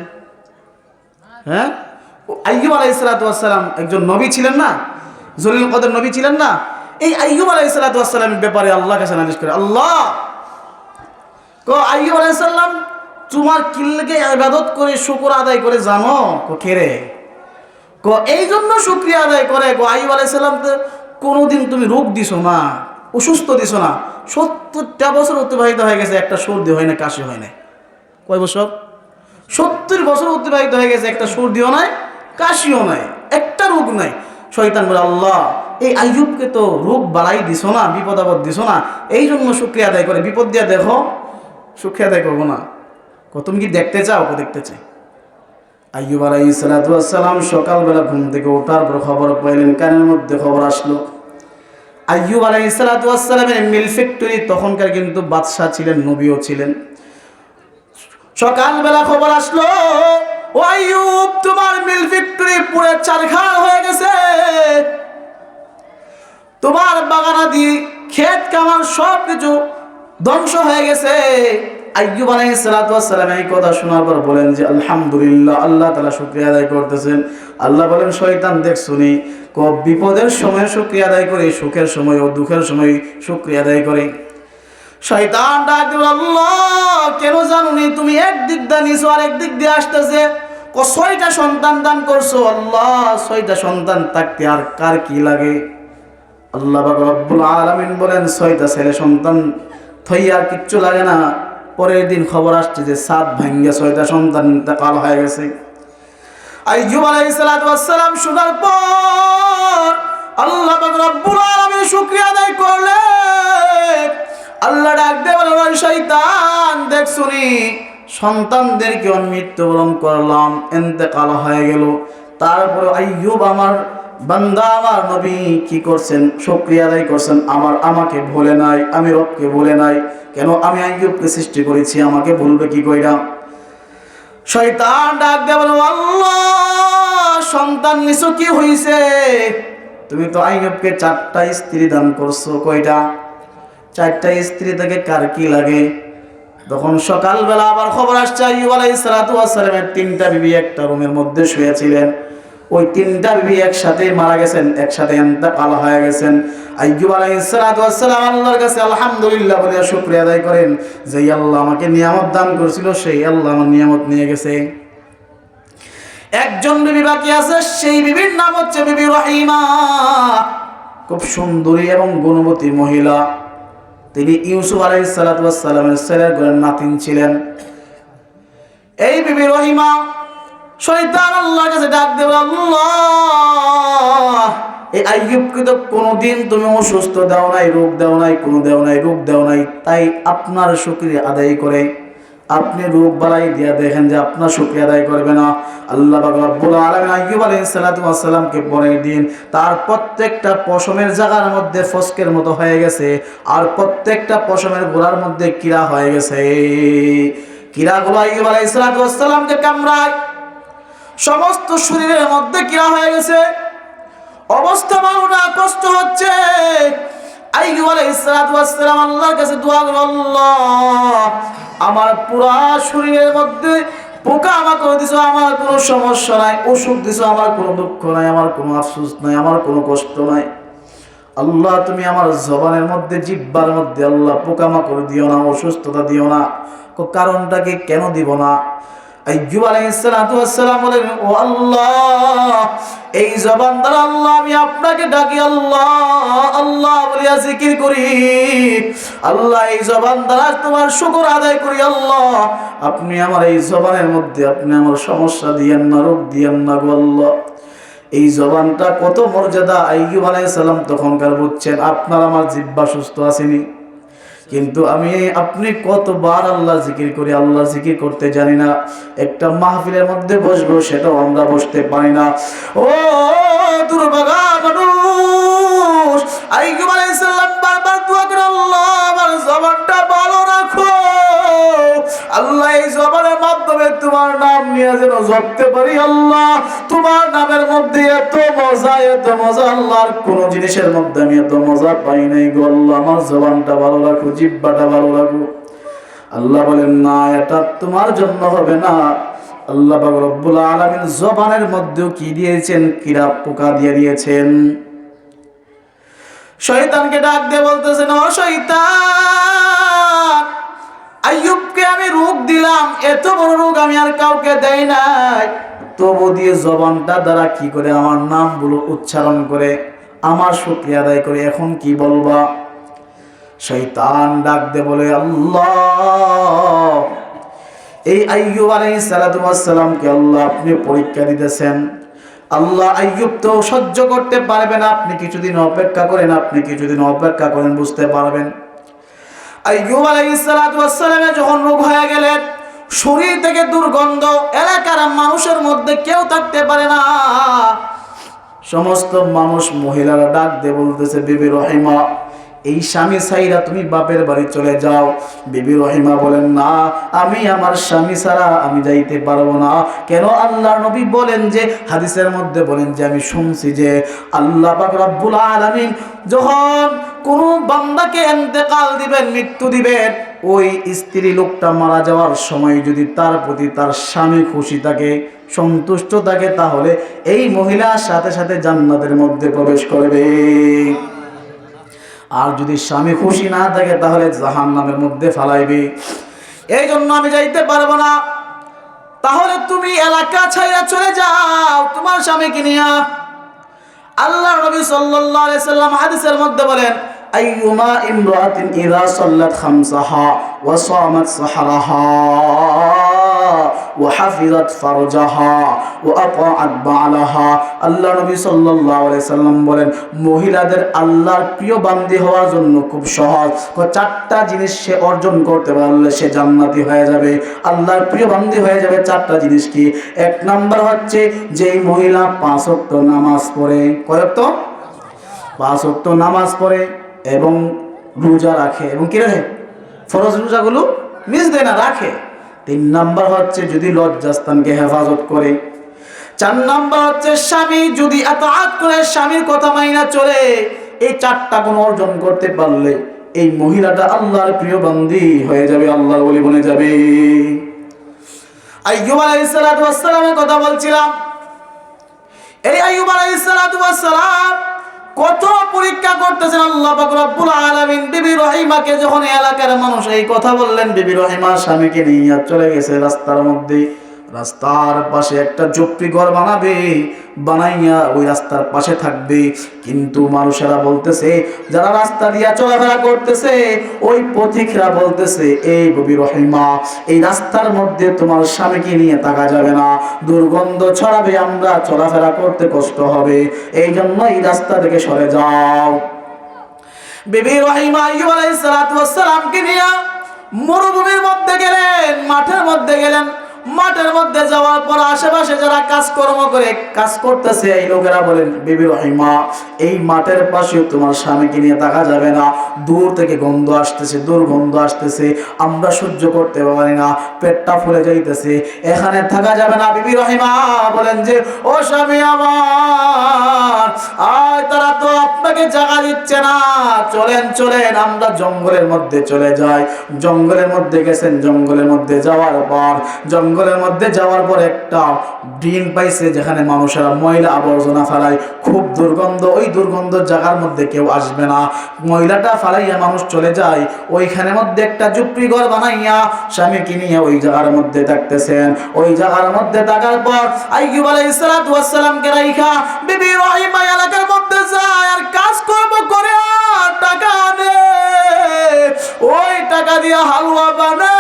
হ্যাঁ, আইয়ুব আলাইহিস সালাম একজন নবী ছিলেন না? জলিল কদর নবী ছিলেন না? এই আইয়ুব আলাইহিস সালামের ব্যাপারে আল্লাহর কাছে নালিশ করে, আল্লাহ আইয়ুব আলাইহিস সালাম তোমার কিল্লাকে ইবাদত করে শুকর আদায় করে জানো? কেরে? এই জন্য শুকরিয়া আদায় করে। আইয়ুব আলাইহিস সালাম তো কোনোদিন তুমি রোগ দিছো না, অসুস্থ দিছো না। 70টা বছর অতিবাহিত হয়ে গেছে, একটা সর্দি হয় না, কাশি হয় না। কয় বছর? 70 বছর অতিবাহিত হয়ে গেছে, একটা সর্দিও নাই, কাশিও নাই, একটা রোগ নাই। শয়তান বলে আল্লাহ এই আইয়ুবকে তো রোগ বাড়াই দিছো না, বিপদ আপদ দিছো না, এই জন্য শুকরিয়া আদায় করে। বিপদ দিয়া দেখো, শুকরিয়া আদায় করবো না। তুমি কি দেখতে চাও? দেখতে চাই। আইয়ুব আলাইহিস সালাম সকালবেলা ঘুম থেকে ওঠার পর খবর পাইলেন, কানের মধ্যে খবর আসলো আইয়ুব আলাইহিস সালামের মিল ফ্যাক্টরি, তখনকার কিন্তু বাদশা ছিলেন, নবীও ছিলেন। সকালবেলা খবর আসলো, ও আইয়ুব তোমার মিল ফ্যাক্টরি পুরো চারখার হয়ে গেছে, তোমার বাগানাদি ক্ষেত কামার সব কিছু ধ্বংস হয়ে গেছে। আইয়ুব আলাইহিস সালাম এই কথা শোনার পর বলেন যে আলহামদুলিল্লাহ, আল্লাহ তাআলা শুকরিয়া আদায় করতেছেন। আল্লাহ বলেন শয়তান দেখছুনি, বিপদের সময় শুকরিয়া আদায় করে, সুখের সময় ও দুঃখের সময় শুকরিয়া আদায় করে। শয়তান ডাক দিল, আল্লাহ কেন জানুনি তুমি একদিক দিয়ে নিছো আর একদিক দিয়ে আসতেছে, ছয়টা সন্তান দান করছো আল্লাহ, ছয়টা সন্তান থাকতে আর কার কি লাগে? আল্লাহ পাক রব্বুল আলামিন বলেন, ছয়টা ছেলে সন্তান থইয়া আর কিচ্ছু লাগে না। পরের দিন খবর আসছে যে সাত ভাঙ্গা ছয়টা সন্তান ইন্তেকাল হয়ে গেছে। আইয়ুব আলাইহিস সালাতু ওয়াস সালাম শোনার পর আল্লাহ পাক রব্বুল আলামিন শুকরিয়া আদায় করলেন। আল্লাহ ডাক দিয়ে বলেন, ওই শয়তান দেখছুনি সন্তানদেরকে মৃত্যুবরণ করলাম, ইন্তেকাল হয়ে গেল, তারপরে আইয়ুব আমার বান্দা আমার নবী কি করছেন? শুকরিয়া আদায় করছেন। আমাকে ভুলে নাই, আমি রবকে ভুলে নাই। কেন? আমি আইয়ুবকে সৃষ্টি করেছি, আমাকে ভুলবে কি কইরা? শয়তান ডাক দিয়ে বলে, আল্লাহ সন্তান নিছো কি হইছে? তুমি তো আইয়ুবকে 4টা স্ত্রী দান করছো। কয়টা? 4টা স্ত্রী থেকে কার কি লাগে? তখন সকালবেলা আবার খবর আসছে আইয়ুব আলাইহিস সালাতু ওয়াস সালামের 3টা বিবি একটা রুমের মধ্যে শুয়েছিলেন। ওই 3টা বিবি একসাথে মারা গেছেন, একসাথে ইন্তেকাল হয়ে গেছেন। আইয়ুব আলাইহিস সালাতু ওয়াস সালাম আল্লাহর কাছে আলহামদুলিল্লাহ বলে শুকরিয়া আদায় করেন যে আল্লাহ আমাকে নিয়ামত দান করেছিল, সেই আল্লাহ আমার নিয়ামত নিয়ে গেছে। একজন বিবি বাকি আছে, সেই বিবির নাম হচ্ছে বিবি রহিমা। খুব সুন্দরী এবং গুণবতী মহিলা। তিনি ইউসুফ আলাইহিস সালাতু ওয়াস সালামের ছেলের ঘরের নাতিন ছিলেন। এই বিবি রহিমা শয়তান আল্লাহর কাছে ডাক দেবে, আল্লাহ এই আইয়ুবকে তো কোনোদিন তুমি অসুস্থ দাও নাই, রোগ দাও নাই, কোনো দাও নাই, রোগ দাও নাই, তাই আপনার শুকরিয়া আদায় করে আপনি রোগ বালাই দিয়া দেখেন যে আপনার শুকরিয়া আদায় করবে না। আল্লাহ পাক রব্বুল আলামিন আইয়ুব আলাইহিস সালাতু ওয়াস সালামকে পরের দিন তার প্রত্যেকটা পশমের জায়গার মধ্যে ফসকের মতো হয়ে গেছে, আর প্রত্যেকটা পশমের গোড়ার মধ্যে কীড়া হয়ে গেছে। কীড়াগুলো আইয়ুব আলাইহিস সালাতু ওয়াস সালামকে কামড়ায়, সমস্ত শরীরের মধ্যে কীড়া হয়ে গেছে। অবস্থা ভালো না, কষ্ট হচ্ছে। আইয়ুব আলাইহিস সালাতু ওয়াস সালাম আল্লাহর কাছে দোয়া করে, আল্লাহ আমার পুরা শরীরের মধ্যে পোকা মাকড় দিছো, আমার কোনো সমস্যা নাই, অসুখ দিছো, আমার কোনো দুঃখ নাই, আমার কোনো আফসোস নাই, আমার কোনো কষ্ট নাই। আল্লাহ তুমি আমার জবানের মধ্যে, জিহ্বার মধ্যে আল্লাহ পোকা মাকড় দিও না, অসুস্থতা দিও না। কারণটা কি? কেন দিব না? আইয়ুব আলাইহিস সালাতু ওয়াস সালাম বলেন, ও আল্লাহ এই জবান দ্বারা আল্লাহ আমি আপনাকে ডাকি, আল্লাহ আল্লাহ বলিয়া জিকির করি, আল্লাহ এই জবান দ্বারা তোমার শুকর আদায় করি। আল্লাহ আপনি আমার এই জবানের মধ্যে আপনি আমার সমস্যা দিয়েন না, রোগ দিয়েন না গো আল্লাহ। এই জবানটা কত মর্যাদা। আইয়ুব আলাইহিস সালাম তখনকার বুঝছেন আপনার আমার জিহ্বা সুস্থ আসেনি, কিন্তু আপনি কতবার আল্লাহ জিকির করি, আল্লাহ জিকির করতে জানি না। একটা মাহফিলের মধ্যে বসবো সেটাও আমরা বসতে পারি না। ও দুর্ভাগা মানুষ! আইয়ুব আলাইহিস সালাম বারবার দোয়া করে, আল্লাহ আমার জবানটা ভালো রাখো, আল্লাহ এই জবানের মাধ্যমে তোমার নাম নিয়ে যেন জপতে পারি। আল্লাহ তোমার নামের মধ্যে এত মজা আল্লাহর কোন জিনিসের মধ্যে আমি এত মজা পাই নাই গো আল্লাহ, আমার জবানটা ভালো রাখো, জিহ্বাটা ভালো রাখো। আল্লাহ বলেন, না এটা তোমার জন্য হবে না। আল্লাহ পাক রব্বুল আলামিন জবানের মধ্যেও কি দিয়েছেন? কীড়া পোকা দিয়ে দিয়েছেন। শয়তানকে ডাক দিয়ে বলতেছেন, ও শয়তান, আইয়ুবকে আমি রোগ দিলাম, এত বড় রোগ আমি আর কাউকে দেই নাই, তবু দিয়ে জবানটা দ্বারা কি করে আমার নামগুলো উচ্চারণ করে আমার শুকরিয়া আদায় করে, এখন কি বলবা? শয়তান ডাক দিয়ে বলে, আল্লাহ এই আইয়ুব আলাইহিস সালাতু ওয়াস সালামকে আল্লাহ আপনি পরীক্ষা দিতেছেন। আল্লাহ আইয়ুব তো সহ্য করতে পারবেন, আপনি কিছুদিন অপেক্ষা করেন, আপনি কিছুদিন অপেক্ষা করেন, বুঝতে পারবেন। আইয়ুব আলাইহিস সালাতু ওয়াস সালামের যখন রোগ হয়ে গেলেন, শরীর থেকে দুর্গন্ধ, এলাকার মানুষের মধ্যে কেউ থাকতে পারে না। সমস্ত মানুষ মহিলারা ডাক দিয়ে বলতেছে, বিবি রহিমা এই স্বামী ছাইরা তুমি বাপের বাড়ি চলে যাও। বিবি রহিমা বলেন, না আমি আমার স্বামী ছাড়া আমি যাইতে পারবো না। কেন? আল্লাহর নবী বলেন যে, হাদিসের মধ্যে বলেন যে, আমি শুনছি যে আল্লাহ পাক রব্বুল আলামিন যখন কোন বান্দাকে ইন্তেকাল দিবেন, মৃত্যু দিবেন, ওই স্ত্রী লোকটা মারা যাওয়ার সময় যদি তার প্রতি তার স্বামী খুশি থাকে, সন্তুষ্ট থাকে, তাহলে এই মহিলার সাথে সাথে জান্নাতের মধ্যে প্রবেশ করবে। আর যদি স্বামী খুশি না থাকে তাহলে জাহান্নামের মধ্যে ফালাইবে। এই জন্য আমি যাইতে পারবো না। তাহলে তুমি এলাকা ছাইরা চলে যাও তোমার স্বামীকে নিয়ে। আল্লাহ নবী সাল্লাল্লাহু আলাইহি সাল্লাম হাদিসের মধ্যে বলেন, আইয়ুমা ইমরাতিন ইযা সাল্লাত খামসাহা ওয়া সামাত সাহরাহা ওয়া হাফিজাত ফারজাহা ওয়া আতাআত বালাহা। আল্লাহ নবী সাল্লাল্লাহু আলাইহি সাল্লাম বলেন, মহিলাদের আল্লাহর প্রিয় বান্দী হওয়ার জন্য খুব সহজ। চারটা জিনিস সে অর্জন করতে পারলে সে জান্নাতি হয়ে যাবে, আল্লাহর প্রিয় বান্দী হয়ে যাবে। চারটা জিনিস কি? এক নাম্বার হচ্ছে যেই মহিলা 5 ওয়াক্ত নামাজ পড়ে। কয় ওয়াক্ত? 5 ওয়াক্ত নামাজ পড়ে এবং রোজা রাখে, এবং কি রাখে? ফরজ রোজাগুলো মিস দেয় না, রাখে। 3 নাম্বার হচ্ছে যদি লজ্জাস্থানকে হেফাজত করে। 4 নাম্বার হচ্ছে স্বামী যদি আতাআত করে, স্বামীর কথা মাইনা চলে। এই 4টা গুণ অর্জন করতে পারলে এই মহিলাটা আল্লাহর প্রিয় বান্দী হয়ে যাবে, আল্লাহর ওলি বনে যাবে। আইয়ুব আলাইহিস সালাতু ওয়াস সালামের কথা বলছিলাম। এই আইয়ুব আলাইহিস সালাতু ওয়াস সালাম কত পরীক্ষা করতেছেন আল্লাহ পাক রব্বুল আলামিন। বিবি রহিমাকে যখন এলাকার মানুষ এই কথা বললেন, বিবি রহিমা স্বামীকে নিয়ে চলে গেছে রাস্তার মধ্যে। রাস্তার পাশে একটা ঝুপড়ি ঘর বানাবে, বানাইয়া ওই রাস্তার পাশে থাকবে। কিন্তু মানুষেরা বলতেছে, যারা রাস্তা দিয়া চলাফেরা করতেছে, ওই পথিকরা বলতেছে, এই বিবি রহিমা, এই রাস্তার মধ্যে তোমার স্বামীকে নিয়ে থাকা যাবে না, দুর্গন্ধ ছড়াবে, আমরা চলাফেরা করতে কষ্ট হবে, এই জন্য এই রাস্তা থেকে সরে যাও। বিবি রহিমা আইয়ুব আলাইহিস সালাতু ওয়াস সালামকে নিয়ে মরুভূমির মধ্যে গেলেন, মাঠের মধ্যে গেলেন। মাঠের মধ্যে যাওয়ার পর আশেপাশে যারা কাজ করতেছে এই লোকেরা বলেন, বিবি রহিমা, এই মাঠের পাশে তোমার স্বামীকে নিয়ে থাকা যাবে না, দূর থেকে গন্ধ আসতেছে, দুর্গন্ধ আসতেছে, আমরা সহ্য করতে পারি না, পেটটা ফুলে যাইতেছে, এখানে থাকা যাবে না। বিবি রহিমা বলেন যে, ও স্বামী আমার, তারা তো আপনাকে জায়গা দিচ্ছে না, চলেন চলেন আমরা জঙ্গলের মধ্যে চলে যাই। জঙ্গলের মধ্যে গেছেন, জঙ্গলের মধ্যে যাওয়ার পর একটা ড্রেন পাইছে যেখানে মানুষেরা ময়লা আবর্জনা ফেলায়, খুব দুর্গন্ধ, ওই দুর্গন্ধ জায়গার মধ্যে কেউ আসবে না, ময়লাটা ফালাইয়া মানুষ চলে যায়। ওইখানে মধ্যে একটা ঝুপড়ি ঘর বানাইয়া স্বামীকে নিয়ে ওই জায়গার মধ্যে থাকতেছেন। ওই জায়গার মধ্যে থাকার পর আইয়ুব আলাইহিস সালাতু ওয়াস সালামকে রাইখা বিবি রহিমা এলাকার মধ্যে যায় আর কাজকর্ম করে আর টাকা আনে, ওই টাকা দিয়ে হালুয়া বানায়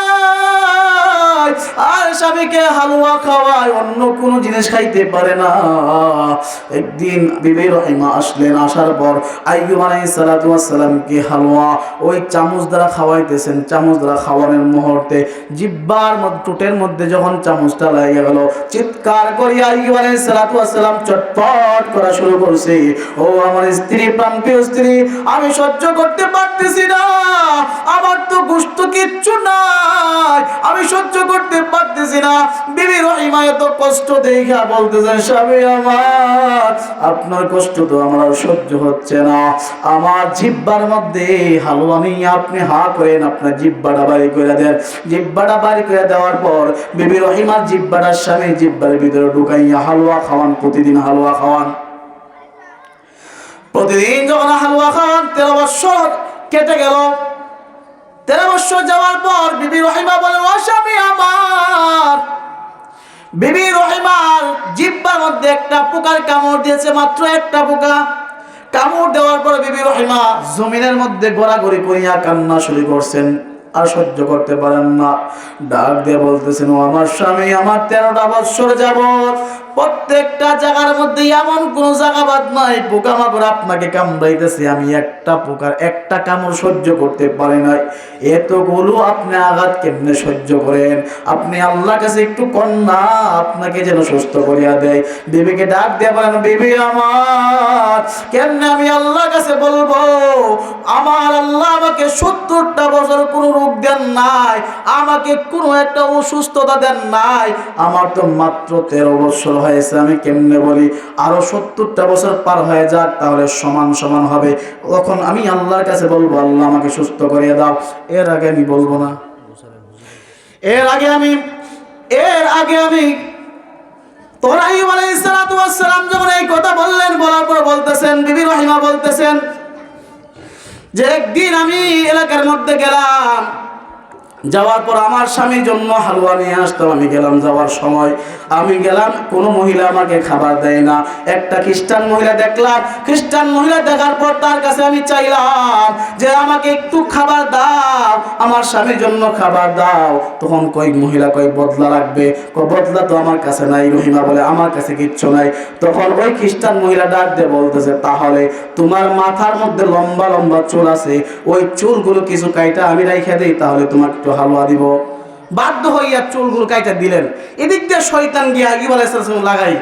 আর স্বামীকে হালুয়া খাওয়ায়, অন্য কোনো জিনিস খাইতে পারে না। একদিন বিবি রহিমা আসলেন, আসার পর আইয়ুব আলাইহিস সালাতু ওয়াস সালামকে হালুয়া ওই চামচ দ্বারা খাওয়াইতেছেন। চামচ দ্বারা খাওয়ানোর মুহূর্তে জিহ্বার মধ্যে, ঠোঁটের মধ্যে যখন চামচটা লেগে গেল, চিৎকার করে আইয়ুব আলাইহিস সালাতু ওয়াস সালাম চটপট করা শুরু করছে, ও আমার স্ত্রী, প্রাণপ্রিয় স্ত্রী, আমি সহ্য করতে পারতেছি না, আমার তো গোশত কিচ্ছু নাই, আমি সহ্য করতে পারতেছি না। বিবি রহিমা এত কষ্ট দেখা বলতেছেন, স্বামী আমার, আপনার কষ্ট তো আমার সহ্য হচ্ছে না, আমার জিহ্বার মধ্যে হালুয়া নিয়ে আপনি হা করেন, আপনার জিহ্বাটা বাড়ি করে দেন। জিহ্বাটা বাড়ি করে দেওয়ার পর বিবি রহিমার জিহ্বাটা স্বামী জিহ্বার ভিতরে ঢুকাইয়া হালুয়া খাওয়ান, প্রতিদিন হালুয়া খাওয়ান। প্রতিদিন যখন হালুয়া খাওয়ান, 13 বছর কেটে গেল। 13 বছর যাওয়ার পর বিবি রহিমা বলেন, ও স্বামী আমার, বিবি রহিমার জিহ্বার মধ্যে একটা পোকার কামড় দিয়েছে, মাত্র একটা পোকা। কামড় দেওয়ার পর বিবি রহিমা জমিনের মধ্যে গড়াগড়ি করিয়া কান্না শুরু করছেন, আর সহ্য করতে পারেন না। ডাক দিয়ে বলতেছেন, ও আমার স্বামী, আমার 13টা বছর যাবত প্রত্যেকটা জায়গার মধ্যে এমন কোন জায়গা বাদ নাই পোকামাকড় আপনাকে কামড়াইতেছে, আমি একটা পোকার একটা কামড় সহ্য করতে পারি নাই, এতগুলো আপনি আঘাত কেমনে সহ্য করেন? আপনি আল্লাহর কাছে একটু কন্যা আপনাকে যেন সুস্থ করিয়া দেয়। বিবিকে ডাক দিয়ে বলেন, বিবি আমার, কেমনে আমি আল্লাহর কাছে বলবো? আমার আল্লাহ আমাকে 70টা বছর কোনো রোগ দেন নাই, আমাকে কোনো একটা অসুস্থতা দেন নাই, আমার তো মাত্র 13 বছর হয়েছে, আমি কেমনে বলি? আরো 70টা বছর পার হয়ে যাক, তাহলে সমান সমান হবে, তখন আমি আল্লাহর কাছে বলবো, আল্লাহ আমাকে সুস্থ করিয়ে দাও। এর আগে আমি বলবো না। এর আগে আমি তোর আইয়ুব আলাইহিস সালাতু ওয়াস সালাম যখন এই কথা বললেন, বলার পর বলতেছেন, বিবি রহিমা বলতেছেন যে একদিন আমি এলাকার মধ্যে গেলাম, যাওয়ার পর আমার স্বামীর জন্য হালুয়া নিয়ে আসতাম। আমি গেলাম, যাওয়ার সময় আমি গেলাম, কোনো মহিলা আমাকে খাবার দেয় না। একটা খ্রিস্টান মহিলা দেখলাম, খ্রিস্টান মহিলা দেখার পর তার কাছে আমি চাইলাম যে আমাকে একটু খাবার দাও, আমার স্বামীর জন্য খাবার দাও। তখন কই মহিলা কই বদলা লাগবে, বদলা তো আমার কাছে নাই। রহিমা বলে আমার কাছে কিচ্ছু নাই। তখন ওই খ্রিস্টান মহিলা ডাক দিয়ে বলতেছে, তাহলে তোমার মাথার মধ্যে লম্বা লম্বা চুল আছে, ওই চুলগুলো কিছু কাইটা আমি রাইখা দেই, তাহলে তোমাকে একটু হালুয়া দিব। বাধ্য হইয়া চুলগুলো কাইটা দিলেন। এদিক দিয়ে শয়তান গিয়া আইয়ুব আলাইহিস সালাম লাগাই,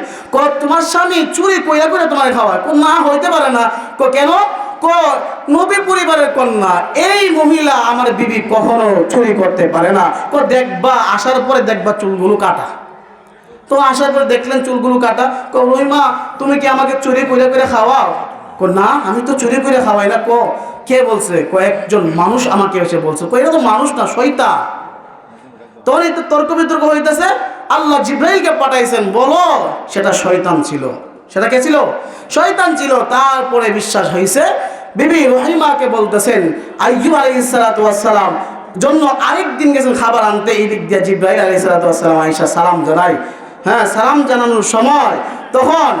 তোমার স্বামী চুরি কইরা করে তোমার খাওয়ায়। না, হইতে পারে না। কেন? নবী পরিবারের কন্যা, এই মহিলা আমার বিবি কখনো চুরি করতে পারে না। দেখবা, আসার পরে দেখবা চুলগুলো কাটা। তো আসার পরে দেখলেন চুলগুলো কাটা। রহিমা, তুমি কি আমাকে চুরি করে করে খাওয়াও? না, আমি তো চুরি করে খাওয়াই না। কে বলছে? কয়েকজন মানুষ আমাকে এসে বলছে। এটা তো মানুষ না, শয়তান। তখন এই তো তর্ক বিতর্ক হইতেছে। আল্লাহ জিব্রাইলকে পাঠাইছেন, বলো সেটা শয়তান ছিল। সেটা কে ছিল? শয়তান ছিল। তারপরে বিশ্বাস হয়েছে। বিবি রহিমাকে বলতেছেন, আইয়ুব আলাইহিস সালাতু ওয়াস সালাম জন্য আরেকদিন গেছেন খাবার আনতে। এই দিক দিয়ে জিব্রাইল আলাইহিস সালাতু ওয়াস সালাম আয়েশা সালাম জানাই। সালাম জানানোর সময় তখন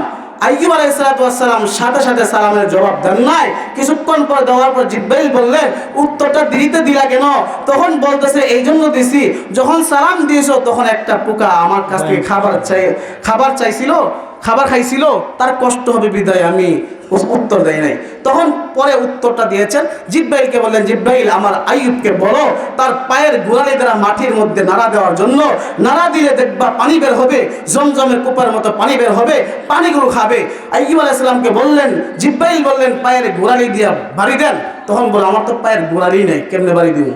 আইয়ুব আলাইহিস সালাতু ওয়াস সালাম সাথে সাথে সালামের জবাব দেন নাই। কিছুক্ষণ পর দেওয়ার পর জিব্রাইল বললেন, উত্তরটা দেরিতে দিলা কেন? তখন বলতেছে, এই জন্য দিছি, যখন সালাম দিয়েছো তখন একটা পোকা আমার কাছ থেকে খাবার চাইছিল, খাবার খাইছিল, তার কষ্ট হবে বিদায় আমি উত্তর দেয় নাই। তখন পরে উত্তরটা দিয়েছেন। জিব্রাইলকে বললেন, জিব্রাইল আমার আইয়ুবকে বলো তার পায়ের গোড়ালি দ্বারা মাটির মধ্যে নাড়া দেওয়ার জন্য। নাড়া দিলে দেখবা পানি বের হবে, জমজমের কূপের মতো পানি বের হবে, পানিগুলো খাবে। আইয়ুব আলাইহিস সালামকে বললেন, জিব্রাইল বললেন পায়ের গোড়ালি দিয়া বাড়ি দেন। তখন বলে, আমার তো পায়ের গোড়ালি নেই, কেমনে বাড়ি দিব?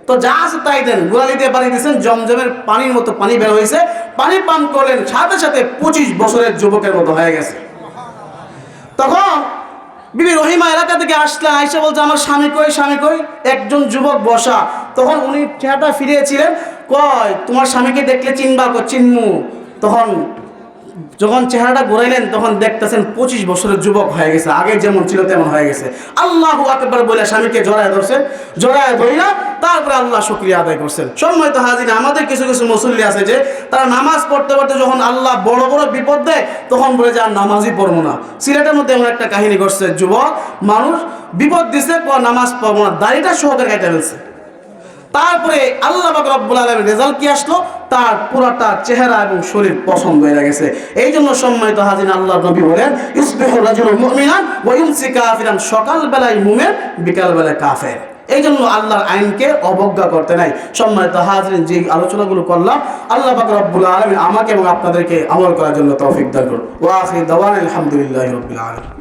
তো যা আছে তাই দেন। গোড়ালি দিয়ে বাড়ি দিয়েছেন, জমজমের পানির মতো পানি বের হয়েছে। পানি পান করলেন, সাথে সাথে 25 বছরের যুবকের মতো হয়ে গেছে। তখন বিবি রহিমা এলাকা থেকে আসলে আয়েশা বলছে, আমার স্বামী কই, স্বামী কই? একজন যুবক বসা। তখন উনি চেহারাটা ফিরিয়েছিলেন, কয় তোমার স্বামীকে দেখলে চিনবা? চিনমু। তখন যখন চেহারাটা ঘুরাইলেন তখন দেখতেছেন 25 বছরের যুবক হয়ে গেছে, আগে যেমন ছিল তেমন হয়ে গেছে। আল্লাহু আকবার বলে স্বামীকে জড়ায় ধরছেন, জড়ায় ধইরা তারপরে আল্লাহ শুকরিয়া আদায় করছেন। সম্মানিত হাজির, আমাদের কিছু কিছু মুসল্লি আছে যে তারা নামাজ পড়তে পড়তে যখন আল্লাহ বড় বড় বিপদ দেয় তখন বলে যে আর নামাজই পড়বো না। সিলেটের মধ্যে এমন একটা কাহিনী ঘটছে, যুবক মানুষ বিপদ দিছে, নামাজ পড়বো না, দাড়িটা সহকারে কেটে ফেলছে। তারপরে আল্লাহ পাক রব্বুল আলামিন রেজাল্ট কি আসলো? তার পুরাটা চেহারা এবং শরীর পছন্দ হয়ে গেছে। এই জন্য সম্মানিত হাজির, আল্লাহর নবী বলেন, ইসবিহু রাজুলুন মুমিনান ওয়া ইউমসি কাফিরান, সকাল বেলায় মুমিন, বিকাল বেলায় কাফের। এই জন্য আল্লাহর আইনকে অবজ্ঞা করতে নাই। সম্মানিত হাজিরিন, যে আলোচনাগুলো করলাম আল্লাহ পাক রব্বুল আলামিন আমাকে এবং আপনাদেরকে আমল করার জন্য তৌফিক দান করুন। ওয়া আখিরু দাওয়ানা আলহামদুলিল্লাহি রাব্বিল আলামিন।